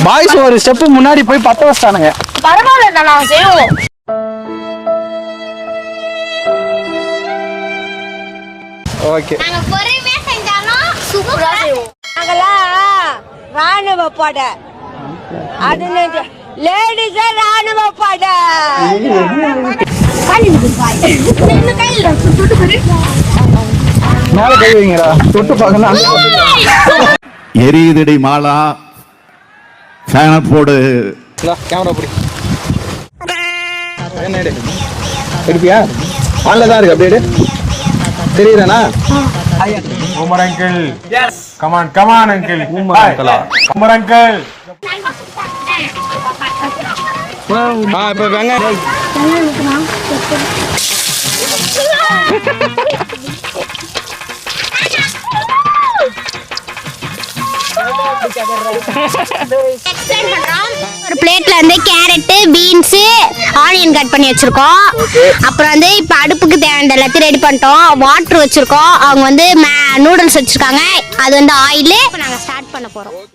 Boys ஒரு step முன்னாடி போய் பத்த வச்சிட்டானுங்க. பரவாயில்ல நாங்க செய்வோம். ஓகே. நாங்க பொறுமையா செஞ்சாலும் சூப்பரா செய்வோம். நாங்கலாம் ராணுவ பட. அது லேடிஸ் ராணுவ பட. மேல கை வைங்கடா. தொட்டு பார்க்கணும். எரியுதடி மாலா. ஃபேன போடு. கேமரா பிடி. என்ன எடு. எடுப்பியா? ஆன்ல தான் இருக்கு அப்படியே. தெரியுதானா? Umar uncle. Yes. Come on uncle. Umar uncle. Umar uncle. இப்ப வெங்காயம். ஒரு பிளேட்ல வந்து கேரட், பீன்ஸ், ஆனியன் கட் பண்ணி வச்சிருக்கோம். அப்புறம் வந்து இப்ப அடுப்புக்கு தேவையான எல்லாத்தையும் ரெடி பண்ணிட்டோம். வாட்டர் வச்சிருக்கோம். அவங்க வந்து நூடுல்ஸ் வச்சிருக்காங்க. அது வந்து ஆயில். நாங்க ஸ்டார்ட் பண்ண போறோம்.